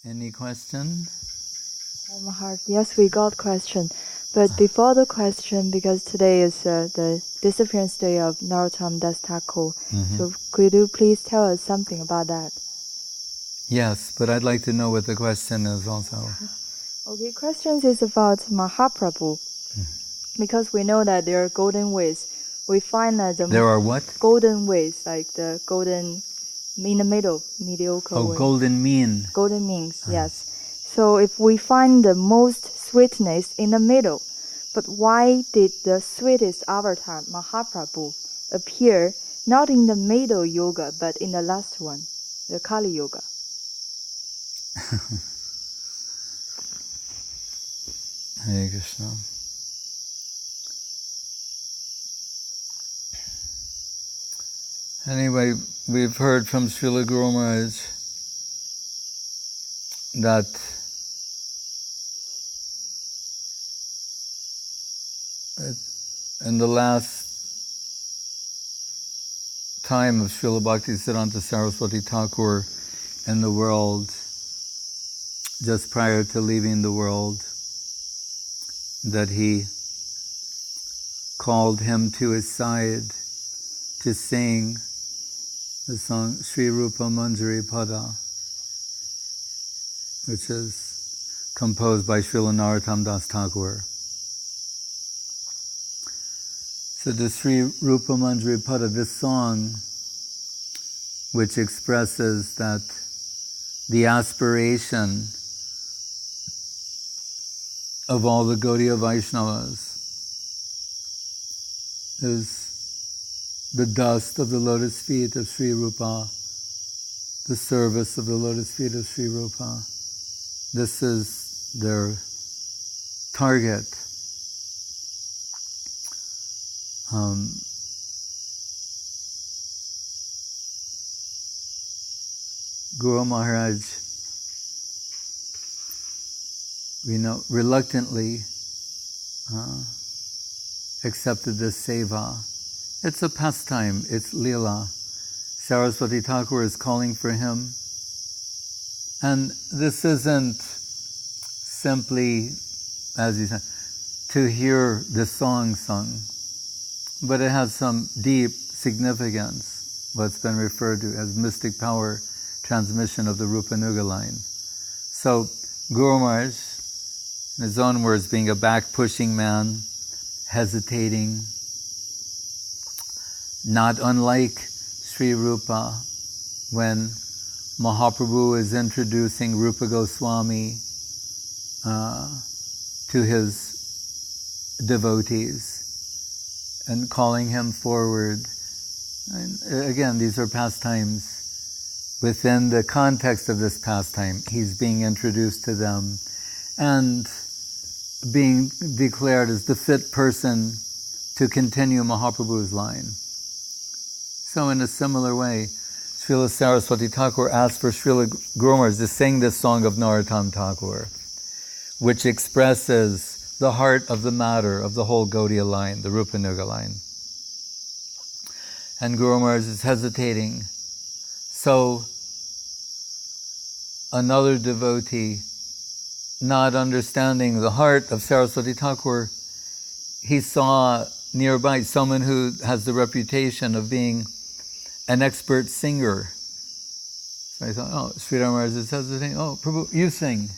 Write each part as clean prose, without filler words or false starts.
Any question? Maharaj, yes, we got question. But before the question, because today is the disappearance day of Narottam Das Thakur, so could you please tell us something about that? Yes, but I'd like to know what the question is also. Okay, questions is about Mahaprabhu. Because we know that there are golden ways. We find that there are what? Golden ways, like the golden in the middle, mediocre way. Golden mean. Golden means, yes. So if we find the most sweetness in the middle, but why did the sweetest avatar, Mahaprabhu, appear not in the middle yoga, but in the last one, the Kali Yoga? Hare Krishna. Anyway, we've heard from Srila Guru Maharaj that in the last time of Srila Bhaktisiddhanta Saraswati Thakur in the world, just prior to leaving the world, that he called him to his side to sing the song Sri Rupa Manjari Pada, which is composed by Srila Narottam Das Thakur. So the Sri Rupa Manjari Pada, this song, which expresses that the aspiration of all the Gaudiya Vaishnavas is the dust of the lotus feet of Sri Rupa, the service of the lotus feet of Sri Rupa. This is their target. Guru Maharaj, we know, reluctantly accepted this seva. It's a pastime, it's lila. Saraswati Thakur is calling for him. And this isn't simply, as he said, to hear the song sung, but it has some deep significance, what's been referred to as mystic power transmission of the Rupanuga line. So Guru Maharaj, in his own words, being a back-pushing man, hesitating, not unlike Sri Rupa, when Mahaprabhu is introducing Rupa Goswami to his devotees and calling him forward. And again, these are pastimes. Within the context of this pastime, he's being introduced to them and being declared as the fit person to continue Mahaprabhu's line. So in a similar way, Srila Saraswati Thakur asked for Srila Guru Maharaj to sing this song of Narottam Thakur, which expresses the heart of the matter of the whole Gaudiya line, the Rupanuga line. And Guru Maharaj is hesitating. So another devotee, not understanding the heart of Saraswati Thakur, he saw nearby someone who has the reputation of being an expert singer. So I thought, oh, Sridhar Maharaj is hesitating. Oh, Prabhu, you sing.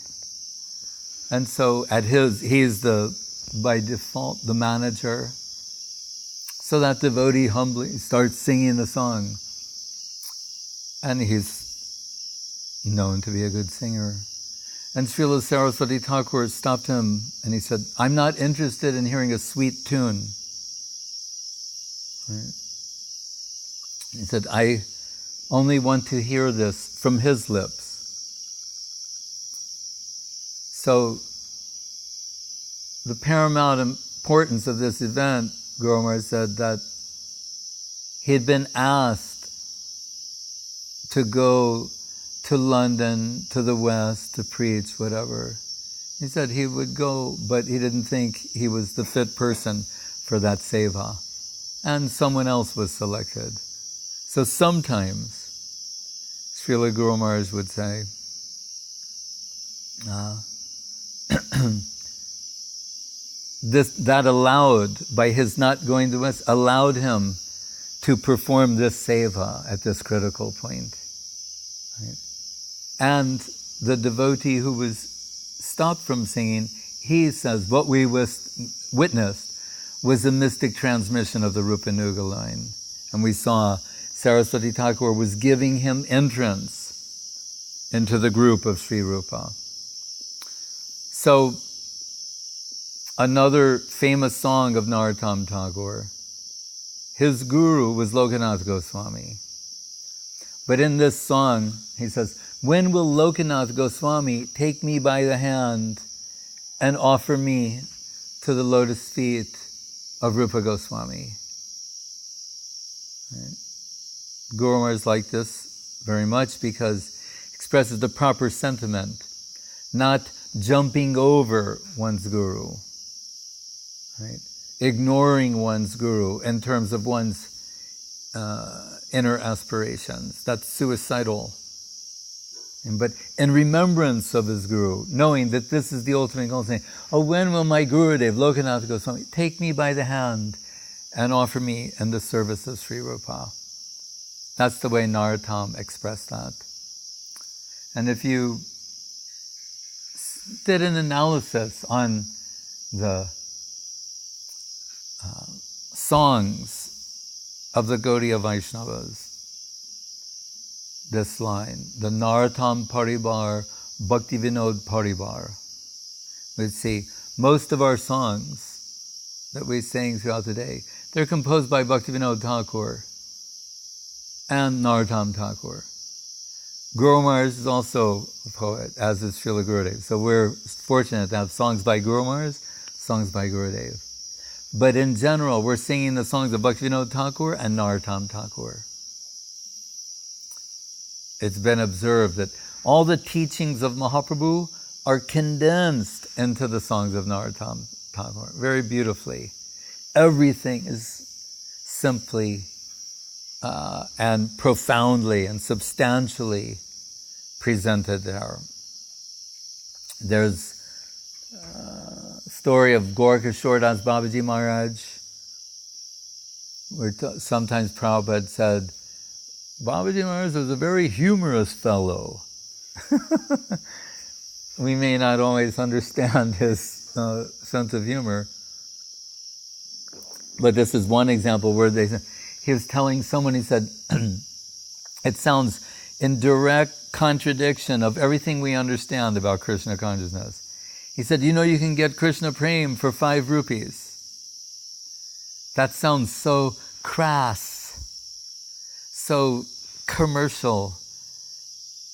And so he's by default, the manager. So that devotee humbly starts singing the song. And he's known to be a good singer. And Srila Saraswati Thakur stopped him and he said, I'm not interested in hearing a sweet tune. Right? He said, I only want to hear this from his lips. So the paramount importance of this event, Guru Maharaj said that he had been asked to go to London, to the West, to preach, whatever. He said he would go, but he didn't think he was the fit person for that seva. And someone else was selected. So sometimes, Srila Guru Maharaj would say, that allowed, by his not going to West, allowed him to perform this seva at this critical point. Right? And the devotee who was stopped from singing, he says, what we witnessed was a mystic transmission of the Rupa Nuga line. And we saw Saraswati Thakur was giving him entrance into the group of Sri Rupa. So, another famous song of Narottam Tagore, his guru was Lokanath Goswami. But in this song, he says, when will Lokanath Goswami take me by the hand and offer me to the lotus feet of Rupa Goswami? Right? Guru Maharaj liked this very much because it expresses the proper sentiment, not jumping over one's guru, right? Ignoring one's guru in terms of one's inner aspirations. That's suicidal. But in remembrance of his guru, knowing that this is the ultimate goal, saying, oh, when will my Gurudev, Lokanath Goswami, take me by the hand and offer me in the service of Sri Rupa? That's the way Narottam expressed that. And if you did an analysis on the songs of the Gaudiya Vaishnavas, this line, the Narottam Paribar, Bhakti Vinod Paribar. We'd see most of our songs that we sing throughout the day, they're composed by Bhakti Vinod Thakur and Narottam Thakur. Guru Maharaj is also a poet, as is Srila Gurudev. So we're fortunate to have songs by Guru Maharaj, songs by Gurudev. But in general, we're singing the songs of Bhakti Vinod Thakur and Narottam Thakur. It's been observed that all the teachings of Mahaprabhu are condensed into the songs of Narottam Thakur very beautifully. Everything is simply and profoundly and substantially presented there. There's a story of Gorkishore Das Babaji Maharaj, where sometimes Prabhupada said, Babaji Maharaj was a very humorous fellow. We may not always understand his sense of humor, but this is one example where he was telling someone, he said, it sounds in direct contradiction of everything we understand about Krishna consciousness. He said, you know, you can get Krishna Prem for 5 rupees. That sounds so crass, so commercial,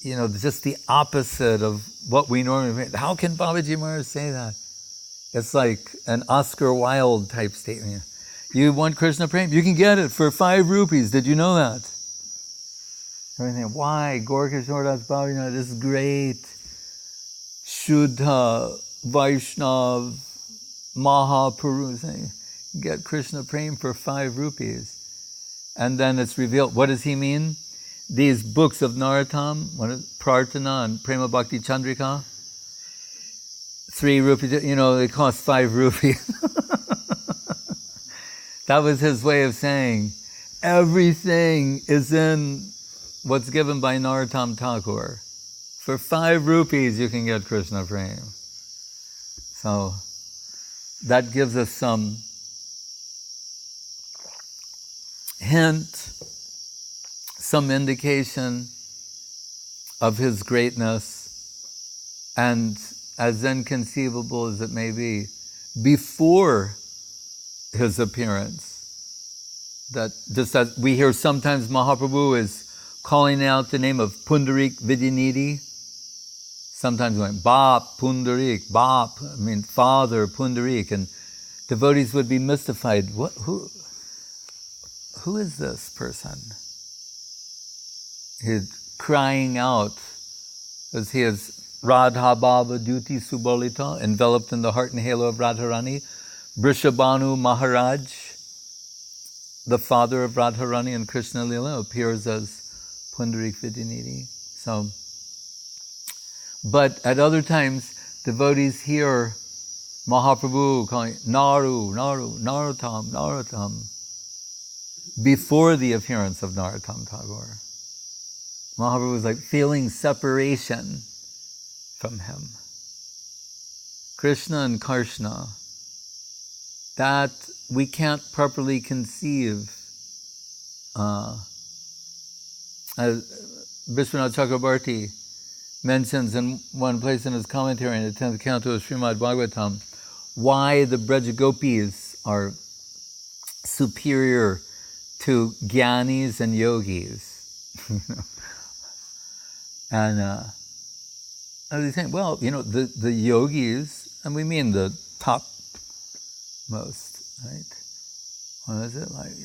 you know, just the opposite of what we normally. How can Babaji Maharaj say that? It's like an Oscar Wilde type statement. You want Krishna Prem? You can get it for 5 rupees. Did you know that? Everything. Why? Gorkishore Das Babaji Maharaj, this great Shuddha Vaishnav Mahapurush, get Krishna Prem for 5 rupees. And then it's revealed, what does he mean? These books of Narottam, Prarthana and Prema Bhakti Chandrika, 3 rupees, you know, they cost 5 rupees. That was his way of saying, everything is in what's given by Narottam Thakur. For 5 rupees you can get Krishna Prem. So that gives us some hint, some indication of his greatness, and as inconceivable as it may be, before his appearance, that just as we hear sometimes Mahaprabhu is calling out the name of Pundarik Vidyanidhi, sometimes going, Bap Pundarik, Bap, I mean Father Pundarik, and devotees would be mystified. Who is this person? He's crying out as he is Radha Baba Duti Subolita, enveloped in the heart and halo of Radharani. Vrishabhanu Maharaj, the father of Radharani and Krishna Lila, appears as Pundarik Vidyanidhi. So But at other times, devotees hear Mahaprabhu calling Naru, Naru, Narottam, Narottam, before the appearance of Narottam Tagore. Mahaprabhu was like feeling separation from him. Krishna and Krishna, that we can't properly conceive. As Vishwanath Chakrabarti mentions in one place in his commentary in the 10th canto of Srimad Bhagavatam, why the Brajagopis are superior to Gyanis and Yogis. And as he's saying, well, the Yogis, and we mean the top most, right? What is it like?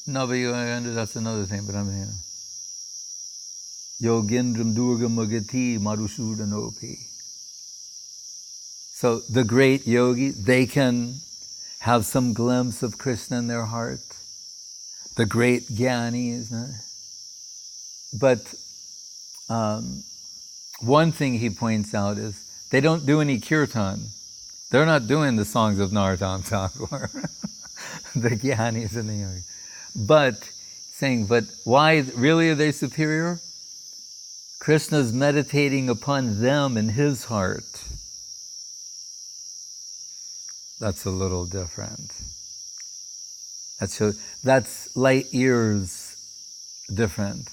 No, but that's another thing, but I'm saying Yogendram Durgam Magati Madhusudanopi. So the great yogi, they can have some glimpse of Krishna in their heart. The great Jnanis. But one thing he points out is they don't do any kirtan. They're not doing the songs of Narottam Tagore, the Jnanis and the yogis. But why really are they superior? Krishna's meditating upon them in his heart. That's a little different. That's light years different.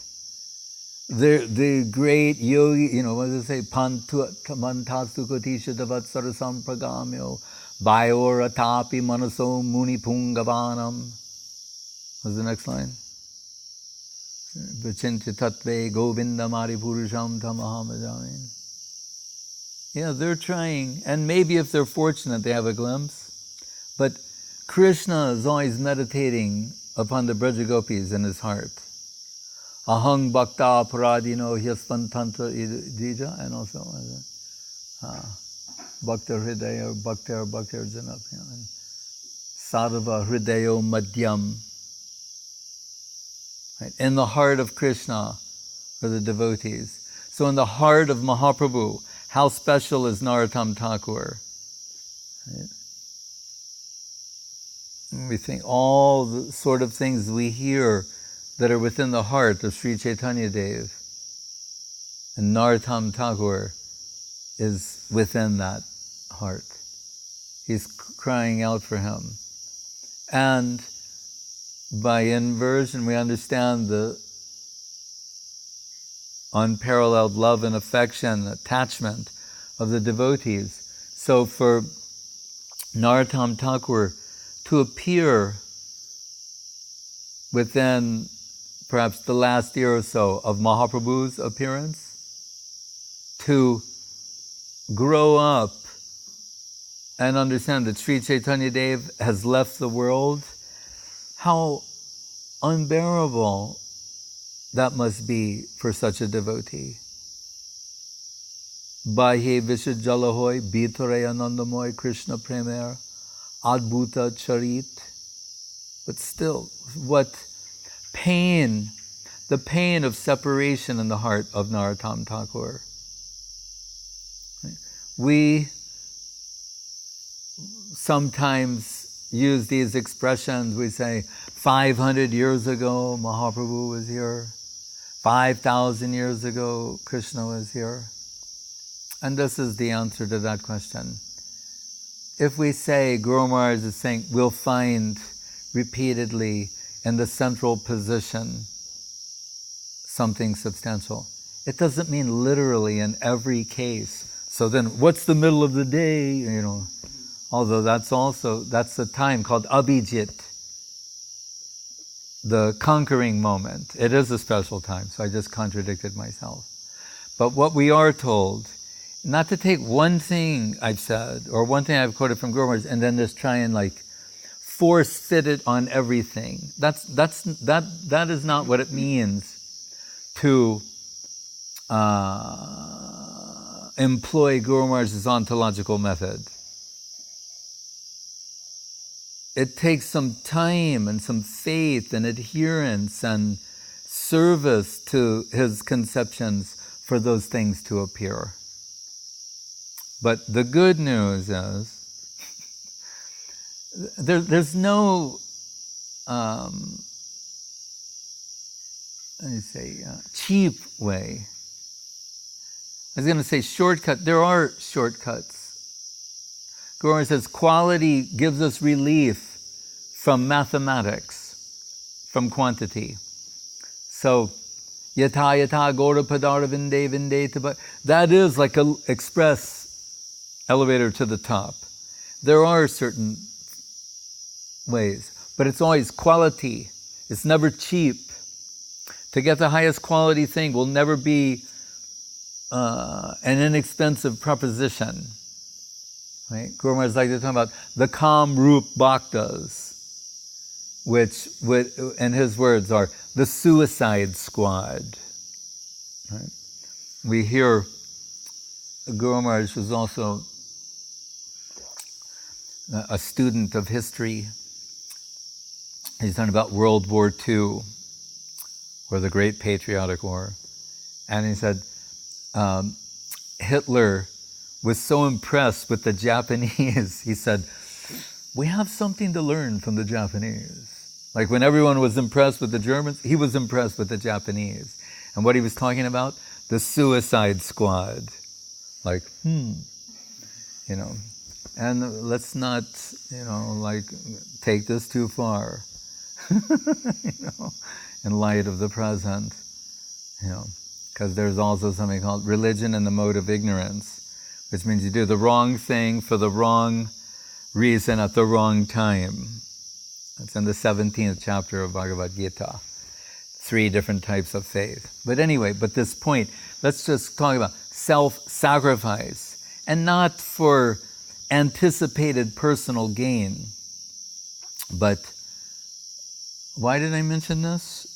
The great yogi, what does it say? Mantastu kotisha davat sarasam pragamyo bayora tapi manaso muni pungavanam. What's the next line? Vichinti tatve govindamari purusham tamahamadamin. They're trying, and maybe if they're fortunate, they have a glimpse. But Krishna is always meditating upon the Brajagopis in his heart. Ahang bhakta paradino hyasvantantra idija, and also bhakta hridaya, bhakta janap, and sadhava hridayo madhyam. Right? In the heart of Krishna are the devotees. So in the heart of Mahaprabhu, how special is Narottam Thakur? Right? We think all the sort of things we hear that are within the heart of Sri Chaitanya Dev. And Narottam Thakur is within that heart. He's crying out for him. And by inversion, we understand the unparalleled love and affection, attachment of the devotees. So for Narottam Thakur to appear within perhaps the last year or so of Mahaprabhu's appearance, to grow up and understand that Sri Chaitanya Dev has left the world, how unbearable that must be for such a devotee. Bahe Vishajalahoy Bhitare Anandamoy Krishna Premer Adbhuta Charit. But still, what pain, the pain of separation in the heart of Narottam Thakur. We sometimes use these expressions. We say, 500 years ago, Mahaprabhu was here. 5,000 years ago, Krishna was here. And this is the answer to that question. If we say, Guru Maharaj is saying, we'll find repeatedly in the central position something substantial. It doesn't mean literally in every case. So then, what's the middle of the day? Although that's the time called Abhijit, the conquering moment. It is a special time, so I just contradicted myself. But what we are told, not to take one thing I've said, or one thing I've quoted from Guru Maharaj, and then just try and force fit it on everything. That is not what it means to employ Guru Maharaj's ontological method. It takes some time and some faith and adherence and service to his conceptions for those things to appear. But the good news is, there's no, cheap way. I was going to say shortcut. There are shortcuts. Guru says quality gives us relief from mathematics, from quantity. So, yata yata gora padara vinde vinde, that is like an express elevator to the top. There are certain ways, but it's always quality. It's never cheap. To get the highest quality thing will never be an inexpensive proposition. Right? Guru Maharaj like to talk about the Kam Rup Bhaktas, which, in his words, are the suicide squad. Right? We hear Guru Maharaj was also a student of history. He's talking about World War II, or the Great Patriotic War. And he said, Hitler was so impressed with the Japanese, he said, we have something to learn from the Japanese. Like when everyone was impressed with the Germans, he was impressed with the Japanese. And what he was talking about? The suicide squad. Like, and let's not, take this too far, in light of the present, because there's also something called religion and the mode of ignorance, which means you do the wrong thing for the wrong reason at the wrong time. It's in the 17th chapter of Bhagavad Gita. 3 different types of faith. But anyway, this point, let's just talk about self-sacrifice, and not for anticipated personal gain. But why did I mention this?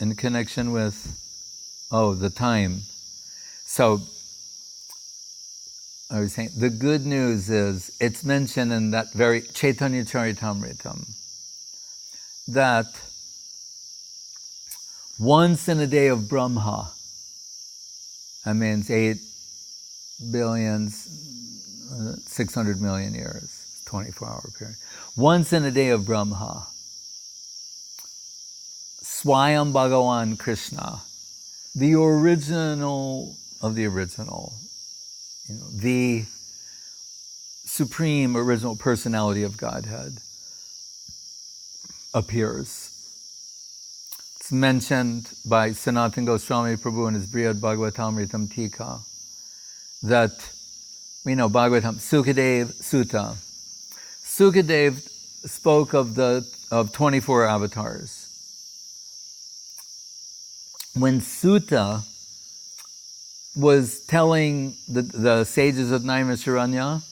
In connection with, the time. So, I was saying, the good news is, it's mentioned in that very Chaitanya Charitamritam, that once in a day of Brahma, that means 8,600,000,000 years, 24-hour period. Once in a day of Brahma, Swayam Bhagavan Krishna, the original of the original, the supreme original personality of Godhead, appears. It's mentioned by Sanatana Goswami Prabhu in his Brihad Bhagavatamritam Tika that, Bhagavatam, Sukadev Sutta. Sukadev spoke of 24 avatars. When Sutta was telling the sages of Naimisharanya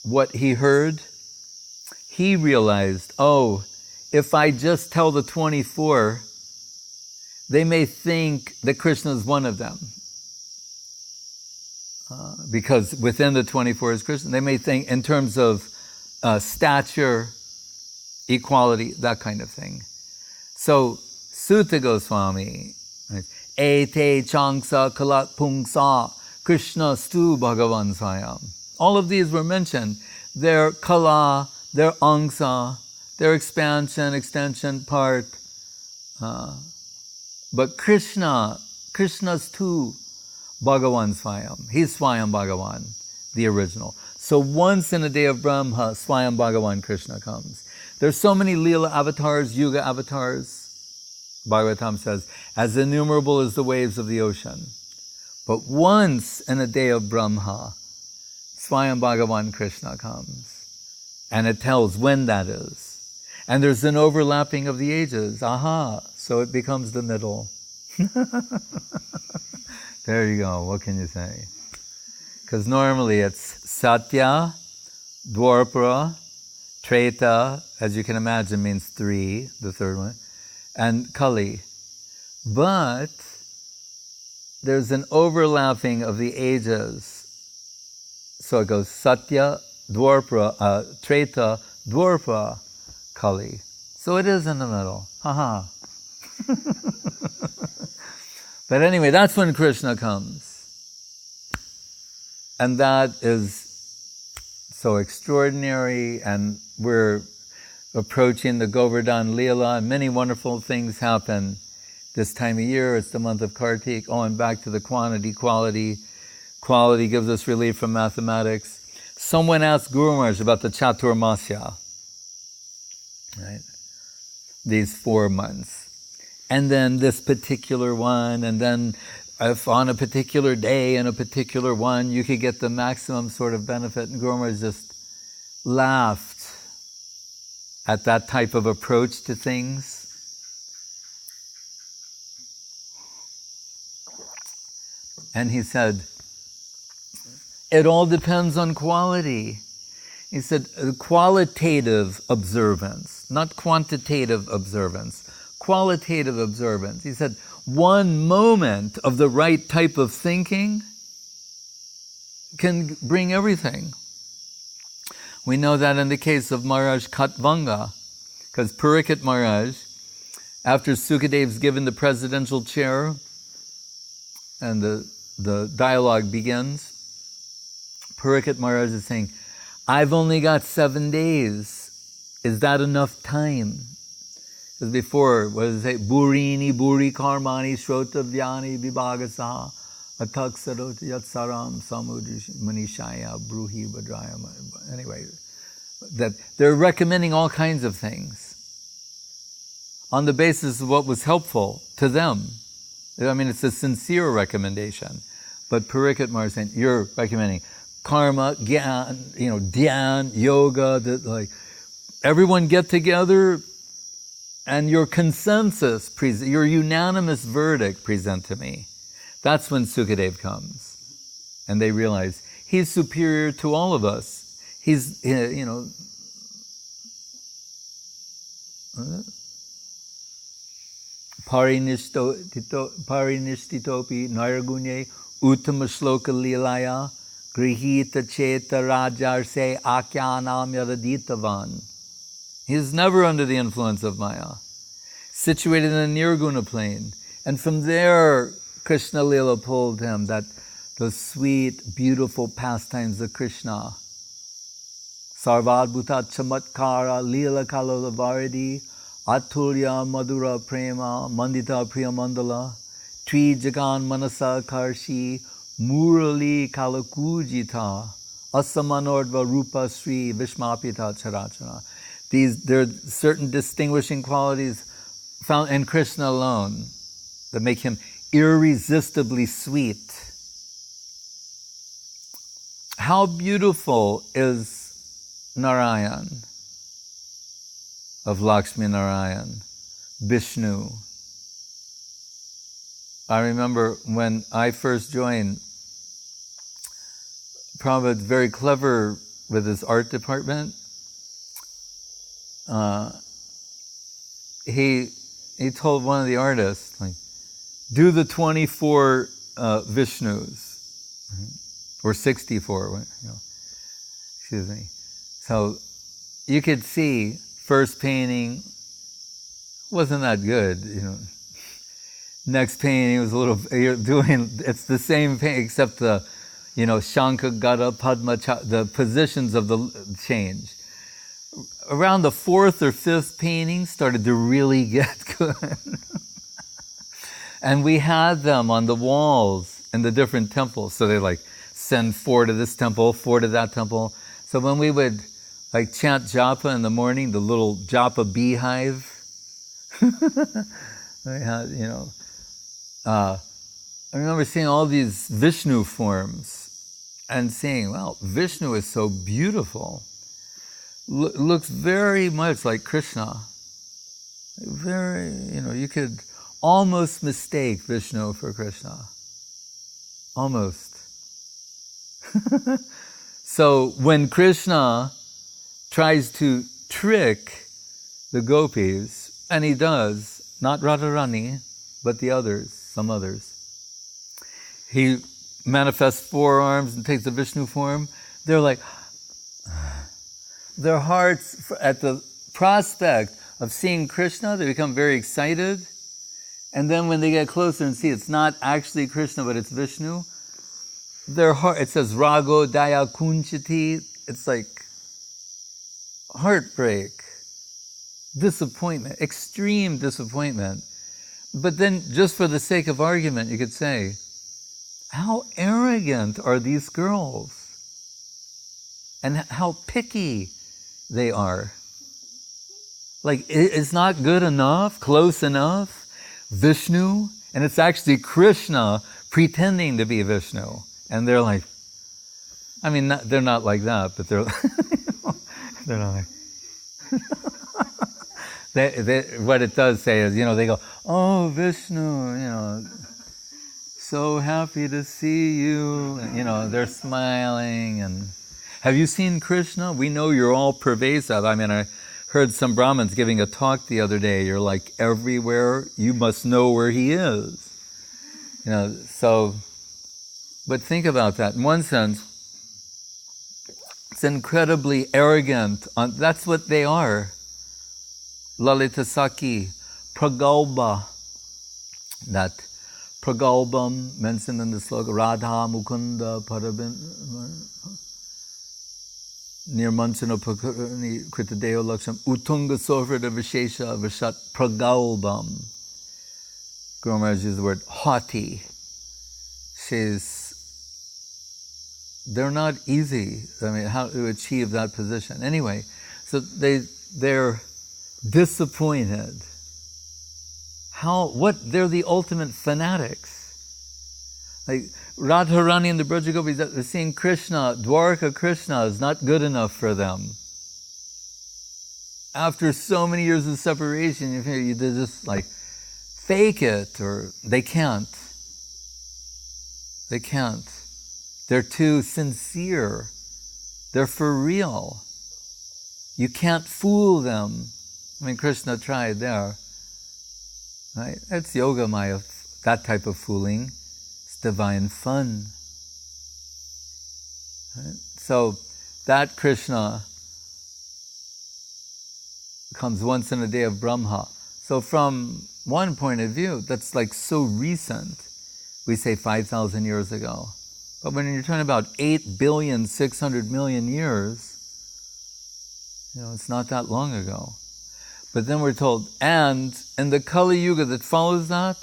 what he heard, he realized, if I just tell the 24, they may think that Krishna is one of them. Because within the 24 is Krishna. They may think in terms of stature, equality, that kind of thing. So, Sutta Goswami, Ete Changsa Kalat Pungsa Krishna Stu Bhagavan Sayam. All of these were mentioned. Their kala, their angsa, their expansion, extension part. But Krishna's too Bhagavan Swayam. He's Swayam Bhagavan, the original. So once in a day of Brahma, Swayam Bhagavan Krishna comes. There's so many Leela avatars, Yuga avatars. Bhagavatam says, as innumerable as the waves of the ocean. But once in a day of Brahma, Swayam Bhagavan Krishna comes. And it tells when that is. And there's an overlapping of the ages. So it becomes the middle. There you go. What can you say? Because normally it's Satya, Dwapara, Treta, as you can imagine, means 3, the third one, and Kali. But there's an overlapping of the ages. So it goes Satya, Dwapara, Treta, Dwapara, Kali. So it is in the middle. But anyway, that's when Krishna comes. And that is so extraordinary, and we're approaching the Govardhan Leela, and many wonderful things happen this time of year. It's the month of Kartik. Oh, and back to the quantity, quality. Quality gives us relief from mathematics. Someone asked Guru Maharaj about the Chaturmasya, right? These 4 months. And then this particular one, and then if on a particular day and a particular one, you could get the maximum sort of benefit. And Guru Maharaj just laughed at that type of approach to things. And he said, it all depends on quality. He said, qualitative observance, not quantitative observance, qualitative observance. He said, one moment of the right type of thinking can bring everything. We know that in the case of Maharaj Katvanga, because Parikshit Maharaj, after Sukadev's given the presidential chair, and the dialogue begins, Parikshit Maharaj is saying, I've only got 7 days. Is that enough time? Because before, what does it say? Burini, buri karmani, shrotavyani, vibhagasa, atak sarot yatsaram, samudrish, manishaya, bruhi, badraya. Anyway, that they're recommending all kinds of things on the basis of what was helpful to them. I mean, it's a sincere recommendation. But Parikshit Maharaj is saying, you're recommending karma, gyan, dhyan, yoga, like everyone get together and your consensus, your unanimous verdict present to me. That's when Sukadev comes. And they realize he's superior to all of us. He's, Parinistitopi Nairgunye Uttama Shloka Lilaya Grihita Cheta Rajarse Akyanam Yadaditavan. He is never under the influence of Maya. Situated in the Nirguna plane. And from there, Krishna Lila pulled him, that the sweet, beautiful pastimes of Krishna. Sarvadbhuta Chamatkara Lila Kalalavaridi Atulya Madhura Prema Mandita Priya Mandala Tri Jagan Manasa Karshi Murali Kalakujita Asamanordva Rupa Sri Vishmapita Charachara. There are certain distinguishing qualities found in Krishna alone that make him irresistibly sweet. How beautiful is Narayan, of Lakshmi Narayan, Vishnu. I remember when I first joined, Prabhupada's very clever with his art department. He told one of the artists, like, do the 24 Vishnus, or 64, excuse me. So you could see, first painting wasn't that good, Next painting was a little, it's the same painting except the, Shankha, Gada, Padma, the positions of the change. Around the 4th or 5th painting started to really get good. And we had them on the walls in the different temples. So they send 4 to this temple, 4 to that temple. So when we would chant japa in the morning, the little japa beehive, we had, I remember seeing all these Vishnu forms and saying, wow, Vishnu is so beautiful. Looks very much like Krishna. Very, you could almost mistake Vishnu for Krishna. Almost. So when Krishna tries to trick the gopis, and he does, not Radharani, but the others, some others. He manifests 4 arms and takes the Vishnu form. They're like, their hearts, at the prospect of seeing Krishna, they become very excited. And then when they get closer and see it's not actually Krishna, but it's Vishnu, their heart, it says Rago Daya Kunchiti, it's like heartbreak, disappointment, extreme disappointment. But then, just for the sake of argument, you could say, how arrogant are these girls? And how picky they are. Like, it's not good enough, close enough, Vishnu, and it's actually Krishna pretending to be Vishnu. And they're like, I mean, they're not like that, but they're, they're not like, what it does say is, they go, oh, Vishnu, so happy to see you. They're smiling. And have you seen Krishna? We know you're all pervasive. I mean, I heard some Brahmins giving a talk the other day. You're like everywhere. You must know where he is. So, but think about that. In one sense, it's incredibly arrogant. That's what they are. Lalita Saki, Pragalba, that Pragalbam mentioned in the sloka, Radha Mukunda Parabin Nirmanchana Pakarani Kritadeo Laksham Utunga Sovrada Vishesha Vishat Pragalbam. Guru Maharaj used the word haughty. They're not easy. I mean, how to achieve that position. Anyway, so they're disappointed. They're the ultimate fanatics. Like Radharani and the Brajagopis, they're seeing Krishna, Dwarka Krishna is not good enough for them. After so many years of separation, they just like fake it, or they can't. They can't. They're too sincere. They're for real. You can't fool them. I mean, Krishna tried there. Right? It's yoga maya, that type of fooling. It's divine fun. Right? So that Krishna comes once in a day of Brahma. So from one point of view, that's like so recent. We say 5,000 years ago. But when you're talking about 8,600,000,000 years, it's not that long ago. But then we're told, and in the Kali Yuga that follows that,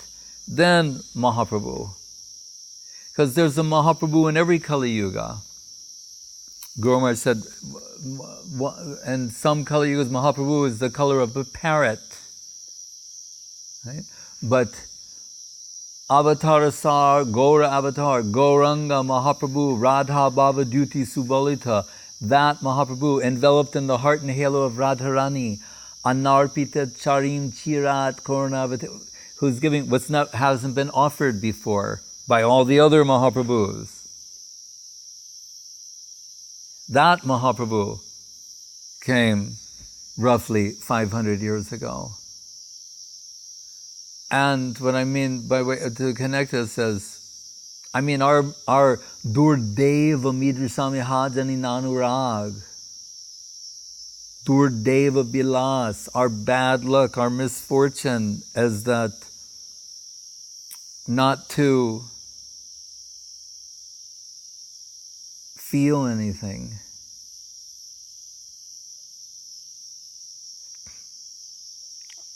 then Mahaprabhu. Because there's a Mahaprabhu in every Kali Yuga. Guru Maharaj said, and some Kali Yugas, Mahaprabhu is the color of a parrot. Right? But Avatarasar, Gaura Avatar, Gauranga, Mahaprabhu, Radha Bhava Duti Subalita, that Mahaprabhu enveloped in the heart and halo of Radharani, Anarpita Charim Chirat Kornavati, who's giving hasn't been offered before by all the other Mahaprabhus. That Mahaprabhu came roughly 500 years ago. And what I mean by way to connect us says, our Durdeva Midrisami Hajani Nanurag, Durdeva Bilas, our bad luck, our misfortune is that not to feel anything.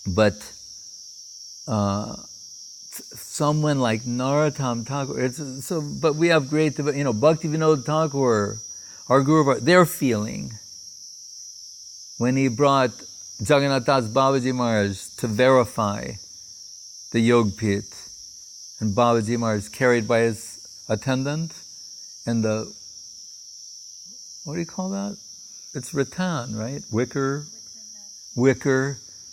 But someone like Narottam Thakur, but we have great, Bhaktivinoda Thakur, our Guru, they're feeling. When he brought Jagannath Das Babaji Maharaj to verify the Yog Pit, and Babaji Maharaj carried by his attendant, and what do you call that? It's rattan, right? Wicker.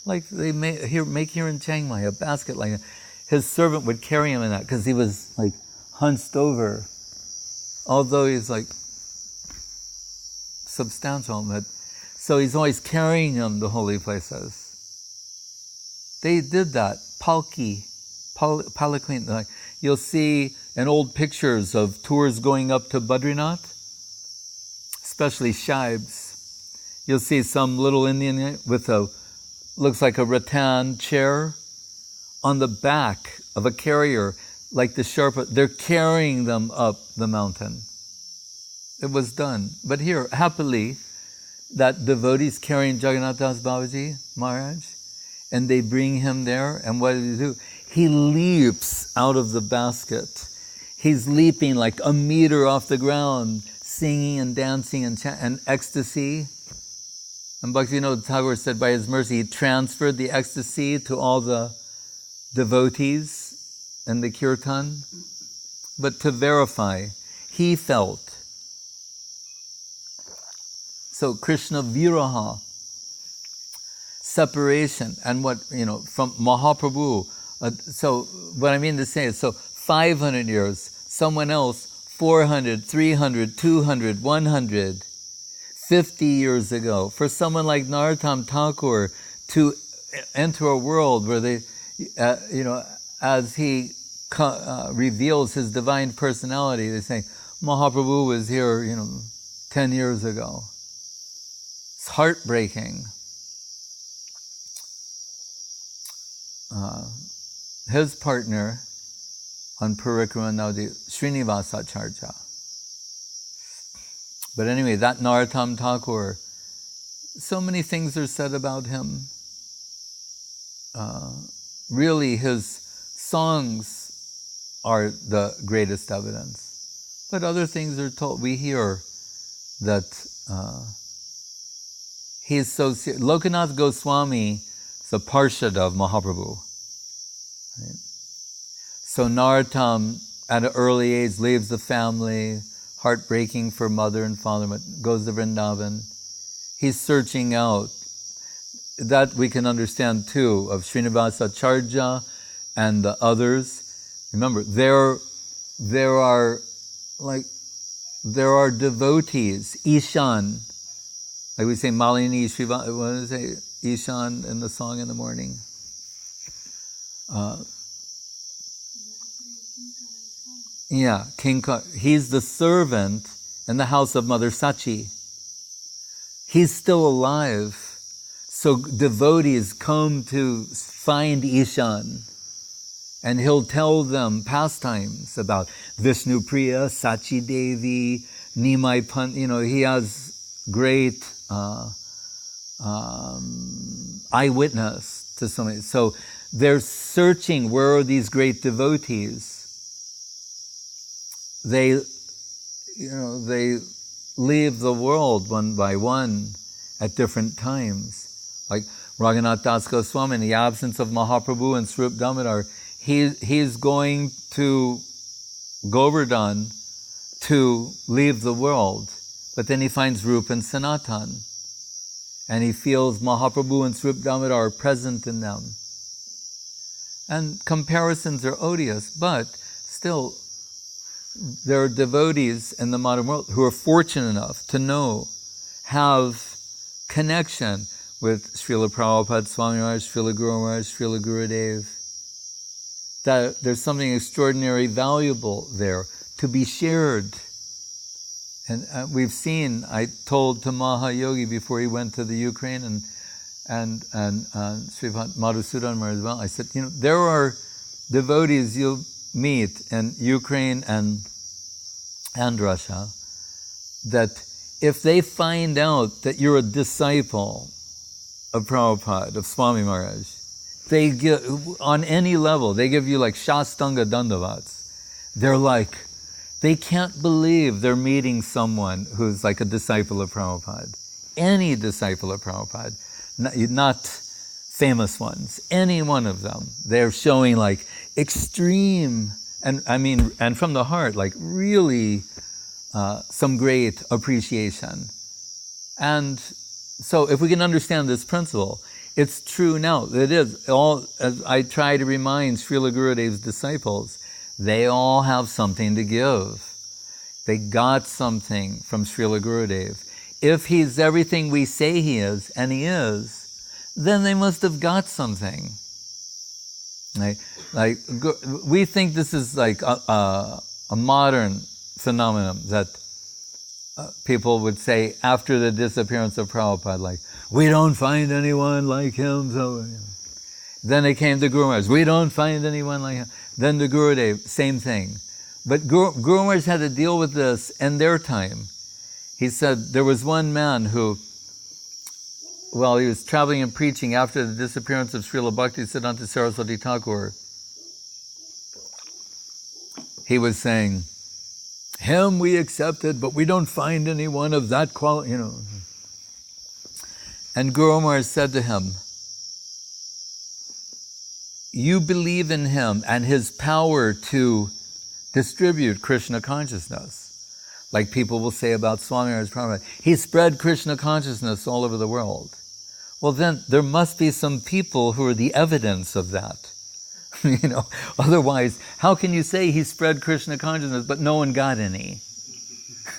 Like they make here in Chiang Mai, a basket like that. His servant would carry him in that because he was like hunched over. Although he's like substantial, but so he's always carrying him to holy places. They did that. Palanquin. Like you'll see in old pictures of tours going up to Badrinath, especially Shaibs. You'll see some little Indian with looks like a rattan chair on the back of a carrier, like the Sherpa. They're carrying them up the mountain. It was done. But here, happily, that devotee's carrying Jagannath Das Babaji, Maharaj, and they bring him there, and what does he do? He leaps out of the basket. He's leaping like a meter off the ground, singing and dancing and ecstasy. And Bhaktivinoda Thakur said by his mercy, he transferred the ecstasy to all the devotees and the kirtan. But to verify, he felt. So Krishna viraha, separation, and what, from Mahaprabhu. So what I mean to say is, so 500 years, someone else 400, 300, 200, 100, 50 years ago, for someone like Narottam Thakur to enter a world where they, as he reveals his divine personality, they say, Mahaprabhu was here, 10 years ago. It's heartbreaking. His partner on Parikrama now, Srinivasacharya. But anyway, that Narottam Thakur, so many things are said about him. Really, his songs are the greatest evidence. But other things are told. We hear that he's so serious. Lokanath Goswami is a Parshad of Mahaprabhu. Right? So Narottam, at an early age, leaves the family, heartbreaking for mother and father, but goes to Vrindavan. He's searching out. That we can understand too, of Srinivasacharya and the others. Remember, there are devotees, Ishan, like we say Malini Shiva, what does it say, Ishan in the song in the morning? Kinkar. He's the servant in the house of Mother Sachi. He's still alive. So devotees come to find Ishan, and he'll tell them pastimes about Vishnu Priya, Sachi Devi, Nimai Pant. He has great eyewitness to somebody. So they're searching, where are these great devotees? They leave the world one by one at different times. Like Raghunath Das Goswami, in the absence of Mahaprabhu and Swarup Damodar, he's going to Govardhan to leave the world. But then he finds Rupa and Sanatan. And he feels Mahaprabhu and Swarup Damodar are present in them. And comparisons are odious, but still, there are devotees in the modern world who are fortunate enough to have connection with Srila Prabhupada, Swami Maharaj, Srila Guru Maharaj, Srila Gurudev. That there's something extraordinarily valuable there to be shared. And we've seen, I told to Mahayogi before he went to the Ukraine, and Sri Madhusudan Maharaj as well, I said, there are devotees you'll meet in Ukraine and Russia, that if they find out that you're a disciple of Prabhupada, of Swami Maharaj, they give, on any level, they give you like Shastanga Dandavats. They're like, they can't believe they're meeting someone who's like a disciple of Prabhupada. Any disciple of Prabhupada, not famous ones, any one of them. They're showing like extreme, and from the heart, like really some great appreciation. And so if we can understand this principle, it's true now. It is all, as I try to remind Srila Gurudev's disciples, they all have something to give. They got something from Srila Gurudev. If he's everything we say he is, and he is, then they must have got something. Like we think this is like a modern phenomenon that people would say after the disappearance of Prabhupada, like, we don't find anyone like him. So Then it came to Guru Maharaj. We don't find anyone like him. Then the Gurudev, same thing. But Guru Maharaj had to deal with this in their time. He said there was one man who, while he was traveling and preaching after the disappearance of Srila Bhaktisiddhanta Saraswati Thakur, he was saying, him we accepted, but we don't find anyone of that quality, And Guru Maharaj said to him, you believe in him and his power to distribute Krishna consciousness. Like people will say about Swami Maharaj Prabhupada, he spread Krishna consciousness all over the world. Well then, there must be some people who are the evidence of that. Otherwise, how can you say he spread Krishna consciousness but no one got any?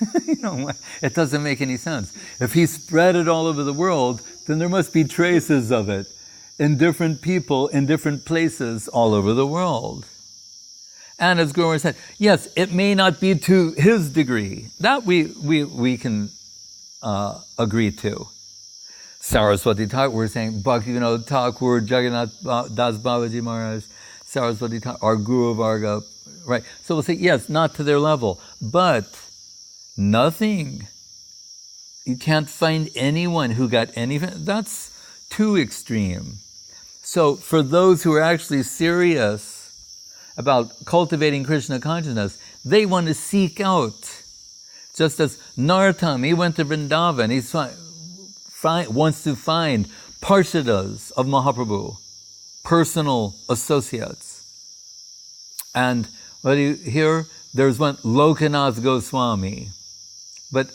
It doesn't make any sense. If he spread it all over the world, then there must be traces of it in different people, in different places all over the world. And as Guru Maharaj said, yes, it may not be to his degree. That we can agree to. Saraswati Thakur, we're saying, Bhaktivinoda Thakur, Jagannath Das Babaji Maharaj, Saraswati Thakur, our Guru Varga, right? So we'll say, yes, not to their level, but nothing. You can't find anyone who got anything. That's too extreme. So for those who are actually serious about cultivating Krishna consciousness, they want to seek out. Just as Narottam, he went to Vrindavan, he wants to find Parshadas of Mahaprabhu, personal associates. And here, there's one, Lokanath Goswami. But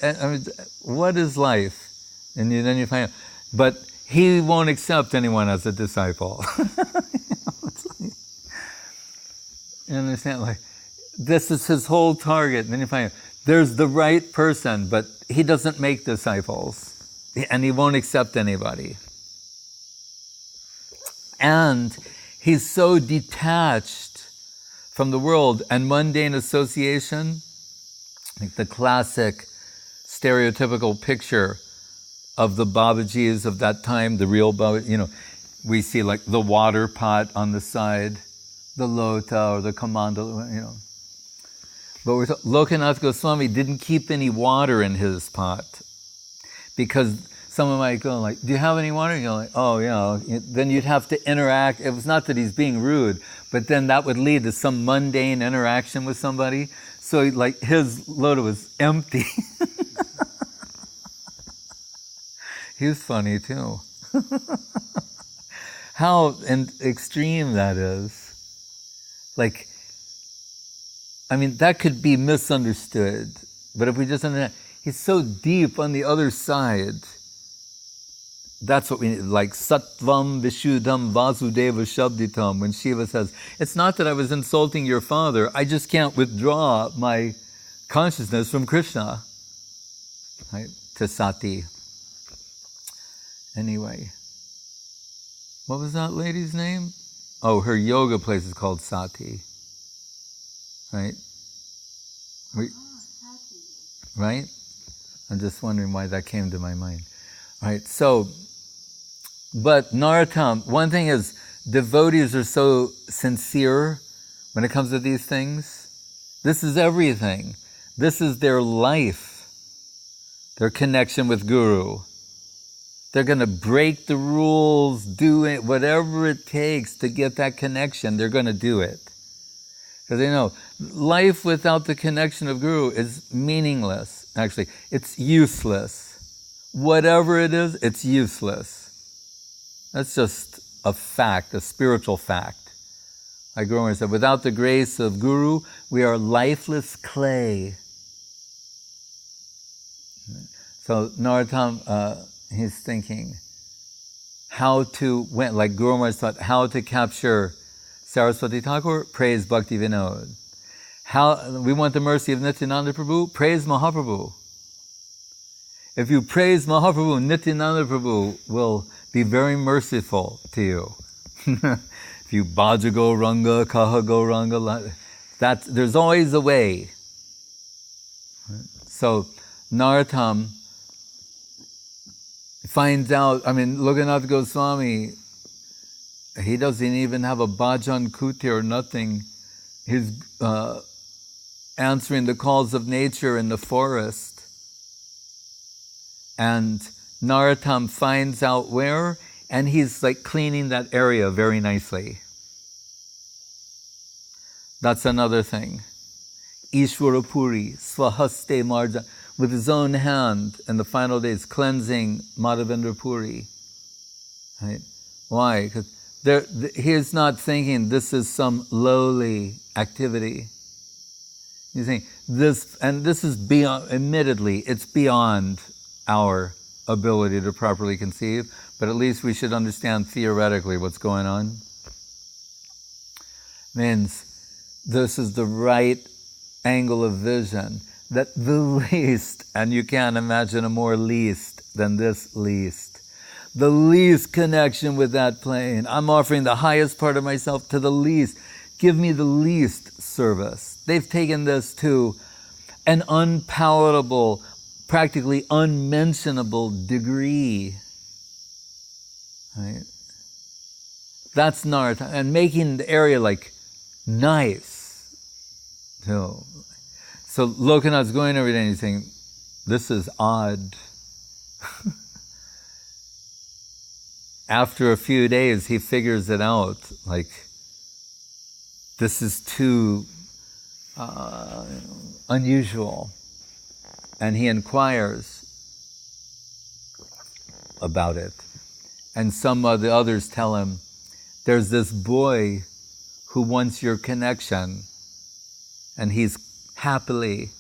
what is life? And then you find out, but he won't accept anyone as a disciple. You understand? This is his whole target. And then you find out, there's the right person, but he doesn't make disciples. And he won't accept anybody. And he's so detached from the world and mundane association, like the classic stereotypical picture of the Babajis of that time, the real Babaji, we see like the water pot on the side, the lota or the kamandala, But Lokanath Goswami didn't keep any water in his pot because someone might go like, do you have any water? And you're like, oh yeah. Then you'd have to interact. It was not that he's being rude, but then that would lead to some mundane interaction with somebody. So like his lota was empty. He was funny too. How extreme that is. That could be misunderstood. But if we just understand, he's so deep on the other side. That's what we need, like Sattvam Vishuddham Vasudeva Shabditam, when Shiva says, it's not that I was insulting your father, I just can't withdraw my consciousness from Krishna. Right? To Sati. Anyway. What was that lady's name? Oh, her yoga place is called Sati. Right? Right? I'm just wondering why that came to my mind. Right, so, but Narottam, one thing is, devotees are so sincere when it comes to these things. This is everything. This is their life, their connection with Guru. They're going to break the rules, do it, whatever it takes to get that connection, they're going to do it. Because they know, life without the connection of Guru is meaningless. Actually, it's useless. Whatever it is, it's useless. That's just a fact, a spiritual fact. Like Guru Maharaj said, without the grace of Guru, we are lifeless clay. So Narottam, he's thinking like Guru Maharaj thought, how to capture Saraswati Thakur, praise Bhakti Vinod. We want the mercy of Nityananda Prabhu, praise Mahaprabhu. If you praise Mahaprabhu, Nityananda Prabhu will be very merciful to you. If you bhaja Gauranga, kaha Gauranga, there's always a way. So Narottam finds out, Lokanath Goswami He doesn't even have a bhajan kuti or nothing. He's answering the calls of nature in the forest. And Narottam finds out where, and he's like cleaning that area very nicely. That's another thing. Ishwarapuri, Swahaste Marja, with his own hand in the final days cleansing Madhavendra Puri. Right? Why? Because he is not thinking this is some lowly activity. He's saying this, and this is beyond, admittedly, it's beyond our ability to properly conceive, but at least we should understand theoretically what's going on. Means this is the right angle of vision, that the least, and you can't imagine a more least than this least, the least connection with that plane. I'm offering the highest part of myself to the least. Give me the least service. They've taken this to an unpalatable, practically unmentionable degree. Right? That's Narottam, and making the area like nice. So Lokanath's going every day and he's saying, this is odd. After a few days, he figures it out, like, this is too unusual. And he inquires about it. And some of the others tell him, there's this boy who wants your connection, and he's happily,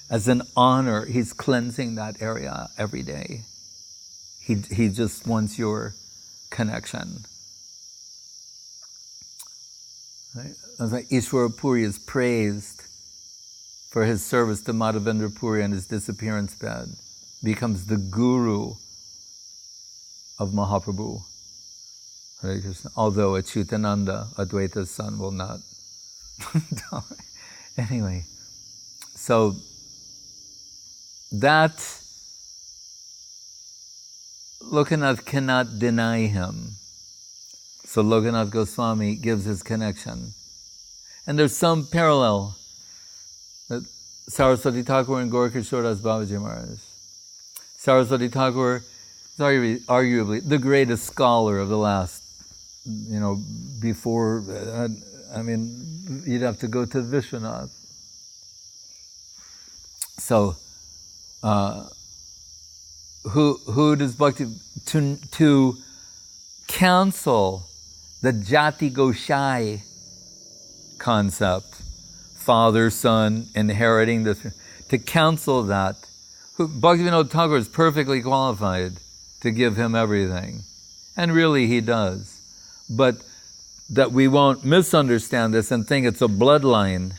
as an honor, he's cleansing that area every day. He just wants your connection. Right? It's like Ishwara Puri is praised for his service to Madhavendra Puri and his disappearance bed. Becomes the guru of Mahaprabhu. Hare Krishna. Although Achyutananda, Advaita's son, will not. Anyway, so that Lokanath cannot deny him. So Lokanath Goswami gives his connection. And there's some parallel that Saraswati Thakur and Gaura-Kishoras Babaji Maharaj. Saraswati Thakur is arguably the greatest scholar of the last, before, you'd have to go to Vishwanath. So, who does Bhakti, to cancel the Jati Goshai concept, father, son, inheriting this, to cancel that, Bhaktivinoda Thakur is perfectly qualified to give him everything. And really he does. But that we won't misunderstand this and think it's a bloodline.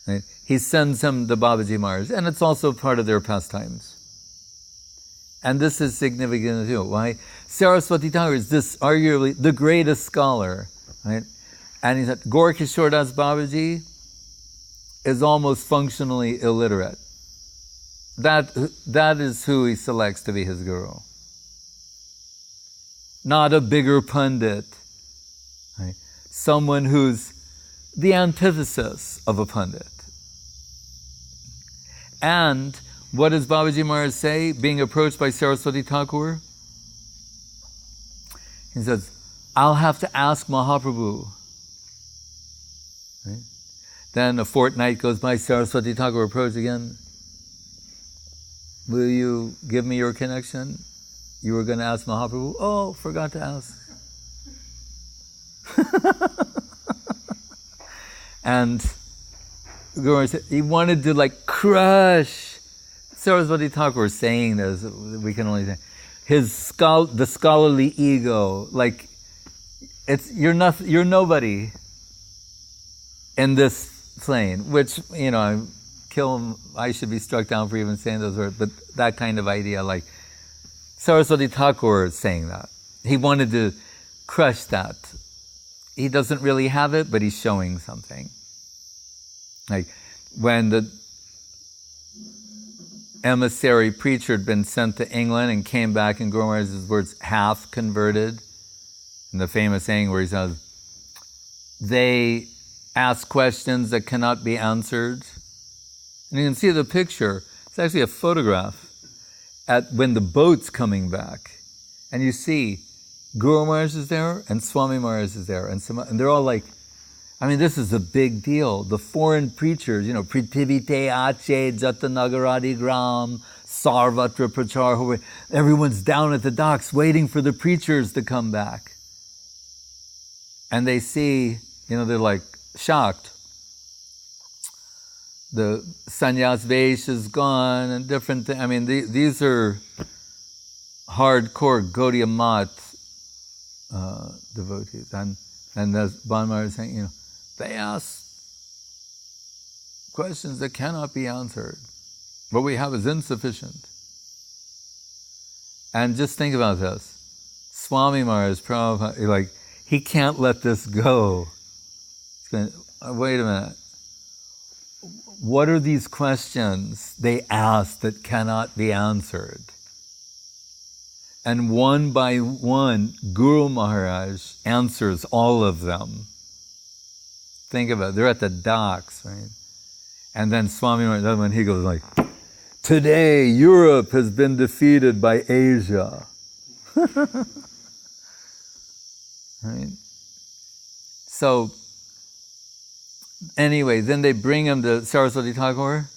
Right? He sends him to Babaji Maharaj, and it's also part of their pastimes. And this is significant too. Why? Saraswati Thakur is this arguably the greatest scholar, right? And he said, Gaura-Kishore Das Babaji is almost functionally illiterate. That is who he selects to be his guru. Not a bigger pundit. Right? Someone who's the antithesis of a pundit. And what does Babaji Maharaj say, being approached by Saraswati Thakur? He says, I'll have to ask Mahaprabhu. Right? Then a fortnight goes by, Saraswati Thakur approaches again. Will you give me your connection? You were going to ask Mahaprabhu? Oh, forgot to ask. And Guru said, he wanted to crush. Saraswati Thakur is saying this, we can only say, the scholarly ego, you're nobody in this plane, which, I should be struck down for even saying those words, but that kind of idea, Saraswati Thakur is saying that. He wanted to crush that. He doesn't really have it, but he's showing something. When the emissary preacher had been sent to England and came back, and Guru Maharaj's words, half converted, in the famous saying where he says, they ask questions that cannot be answered. And you can see the picture. It's actually a photograph at when the boat's coming back. And you see Guru Maharaj is there and Swami Maharaj is there. And they're all like, I mean, this is a big deal. The foreign preachers, Prithivite Ache Jatanagaradi Gram, Sarvatra Prachar, everyone's down at the docks waiting for the preachers to come back. And they see, they're like shocked. The sannyas vesh is gone and different things. I mean, these are hardcore Gaudiya Math devotees. And as Ban Maharaj is saying, they ask questions that cannot be answered. What we have is insufficient. And just think about this. Swami Maharaj, Prabhupada, he can't let this go. Wait a minute. What are these questions they ask that cannot be answered? And one by one, Guru Maharaj answers all of them. Think about it. They're at the docks, right? And then Swami Maharaj, when he goes like, today Europe has been defeated by Asia. Right? So, anyway, then they bring him to Saraswati Thakur,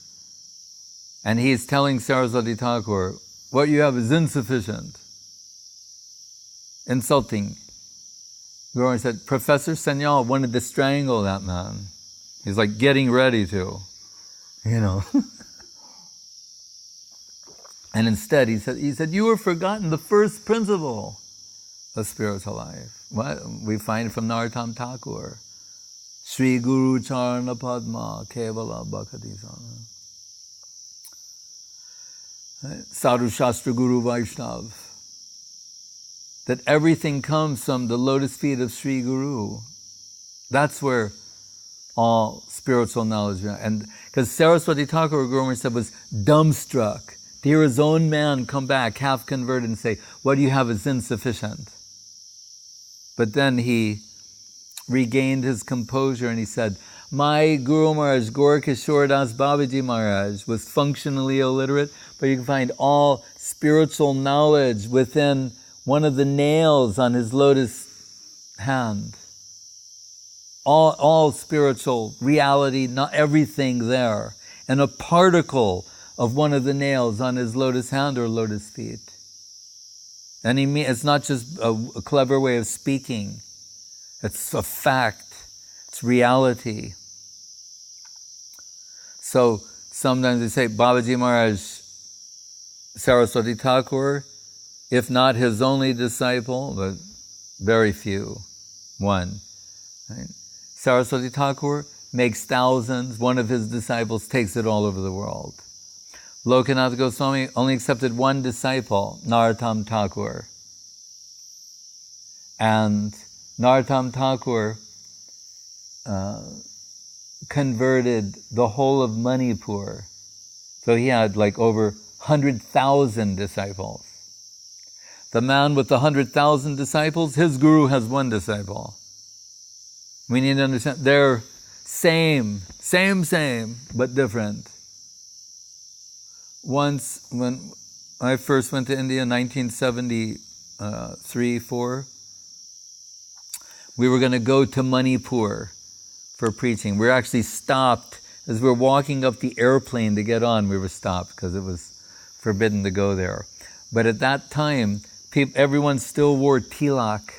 and he's telling Saraswati Thakur, what you have is insufficient. Insulting. Guru Maharaj said, Professor Sanyal wanted to strangle that man. He's like getting ready to, And instead he said, you have forgotten the first principle of spiritual life. What we find from Narottam Thakur. Sri Guru Charana Padma Kevala Bhakti Sana. Sadhu Shastra Guru Vaishnav. That everything comes from the lotus feet of Sri Guru. That's where all spiritual knowledge, and because Saraswati Thakur, Guru Maharaj said, was dumbstruck to hear his own man come back, half converted, and say, what you have is insufficient. But then he regained his composure and he said, my Guru Maharaj, Gaura Das Babaji Maharaj, was functionally illiterate, but you can find all spiritual knowledge within one of the nails on his lotus hand. All spiritual reality, not everything there. And a particle of one of the nails on his lotus hand or lotus feet. And it's not just a clever way of speaking. It's a fact. It's reality. So sometimes they say, Babaji Maharaj, Saraswati Thakur, if not his only disciple, but very few, one. Right? Saraswati Thakur makes thousands. One of his disciples takes it all over the world. Lokanath Goswami only accepted one disciple, Narottam Thakur. And Narottam Thakur converted the whole of Manipur. So he had like over 100,000 disciples. The man with the 100,000 disciples, his guru has one disciple. We need to understand, they're same, but different. Once, when I first went to India in 1973-4, we were going to go to Manipur for preaching. We were actually stopped. As we were walking up the airplane to get on, we were stopped because it was forbidden to go there. But at that time, everyone still wore tilak.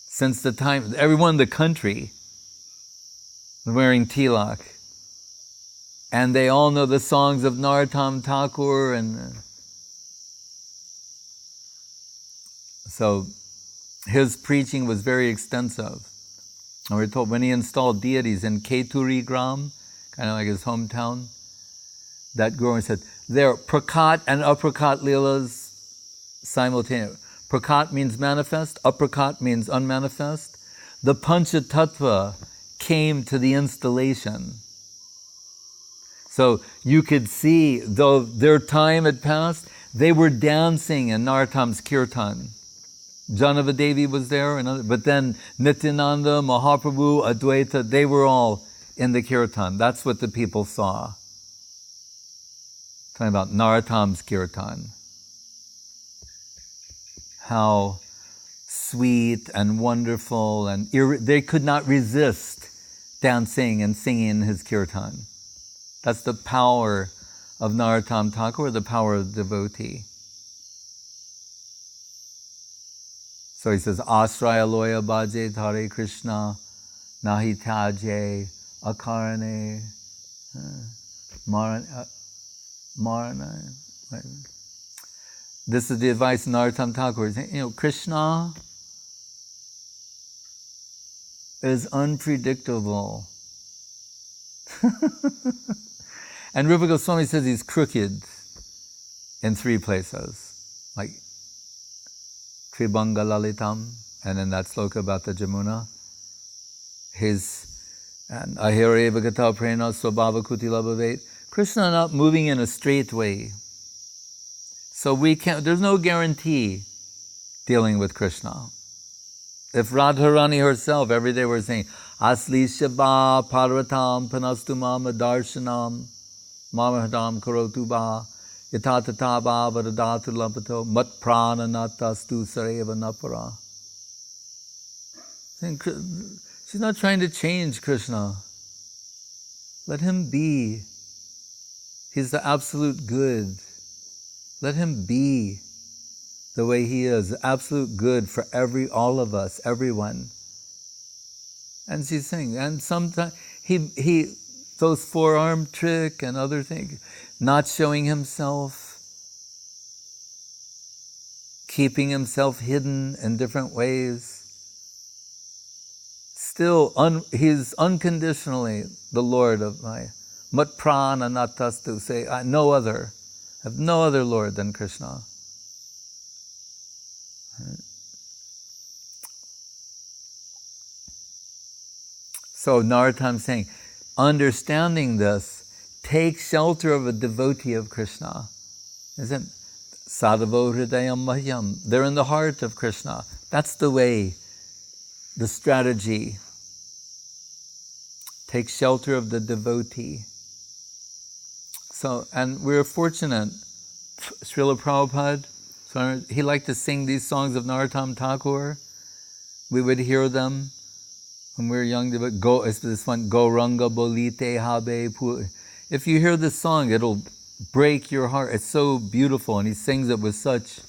Since the time, everyone in the country was wearing tilak. And they all know the songs of Narottam Thakur, and so his preaching was very extensive. And we're told when he installed deities in Keturi Gram, kind of like his hometown, that Guru said, there, prakat and aprakat leelas simultaneous. Prakat means manifest, aprakat means unmanifest. The Panchatattva came to the installation. So you could see, though their time had passed, they were dancing in Narottam's kirtan. Janavadevi was there, but then Nityananda, Mahaprabhu, Advaita, they were all in the kirtan. That's what the people saw. Talking about Narottam's kirtan. How sweet and wonderful, and they could not resist dancing and singing his kirtan. That's the power of Narottam Thakur, the power of devotee. So he says, Asraya loya bhaje Hare Krishna, nahi tyaje akarane marana. This is the advice of Narottam Thakur. Krishna is unpredictable. And Rupa Goswami says he's crooked in 3 places. Like Tribanga Lalitam, and in that sloka about the Jamuna, and Ahira Evagata Prena Swabhava Kutila Bhavet, Krishna not moving in a straight way. So there's no guarantee dealing with Krishna. If Radharani herself, every day we're saying, Asli Shaba Parvatam Panastuma Madarshanam Mamahadam Karotuba Yatatataba Varadatu Lampato Mat Prana Natastu Sareva Napara. She's not trying to change Krishna. Let him be. He's the absolute good. Let him be the way he is, absolute good for all of us, everyone. And she's saying, and sometimes he those forearm trick and other things, not showing himself, keeping himself hidden in different ways. Still, he's unconditionally the Lord of my mat prana natastu, say, I have no other Lord than Krishna. So Narottam's saying, understanding this, take shelter of a devotee of Krishna. Isn't sadhavo hridayam mahyam? They're in the heart of Krishna. That's the way, the strategy. Take shelter of the devotee. So, and we're fortunate, Srila Prabhupada, he liked to sing these songs of Narottam Thakur. We would hear them when we were young. It's this one, Gauranga Bolite Habe. If you hear this song, it'll break your heart. It's so beautiful, and he sings it with such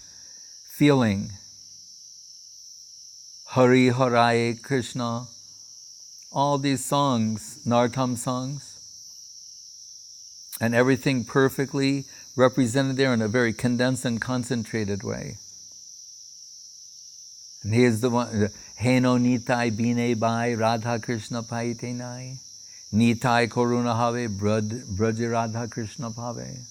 feeling. Hari Haraye Krishna. All these songs, Narottam songs, and everything perfectly represented there in a very condensed and concentrated way. And he is the one, Heno Nitai Bine Bai Radha Krishna Paite Nai, Nitai Koruna Have Braja Radha Krishna Pave.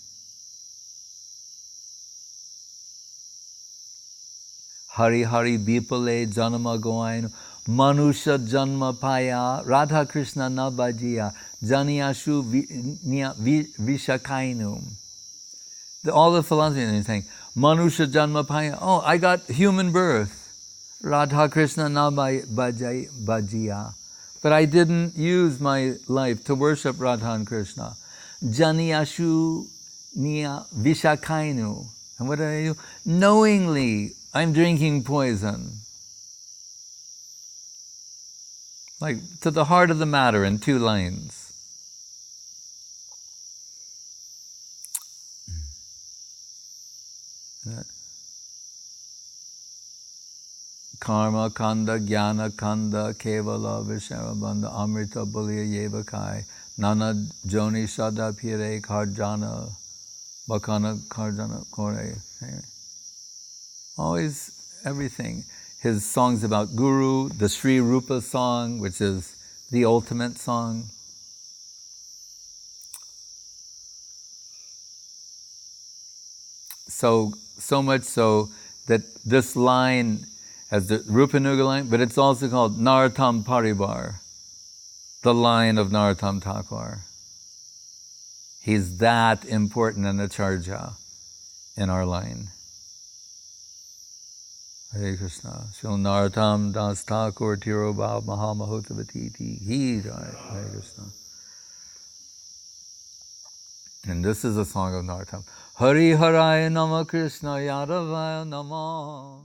Hari Hari Bipale Janama Goaino, Manusha Janma Paya, Radha Krishna Nabhajiya, Janiyashu Vishakainum. All the philosophy is saying, Manusha Janma Paya, oh, I got human birth. Radha Krishna Nabhajiya. But I didn't use my life to worship Radha and Krishna. Janiyashu Niya Vishakainu. And what did I do? Knowingly, I'm drinking poison. Like, to the heart of the matter in 2 lines. Karma kanda, jnana kanda, kevala visharabandha, amrita bulya yevakai, nana joni sada pire karjana, bakana karjana kore. Always everything. His songs about Guru, the Sri Rupa song, which is the ultimate song. So much so that this line has the Rupanuga line, but it's also called Narottam Parivar, the line of Narottam Thakur. He's that important an acharya in our line. Hare Krishna. Shil Narottam Das Thakur Tiro Bhav Mahamahotavati He Jai. Hare Krishna. And this is a song of Narottam. Hari Haraya Nama Krishna Yadavaya Nama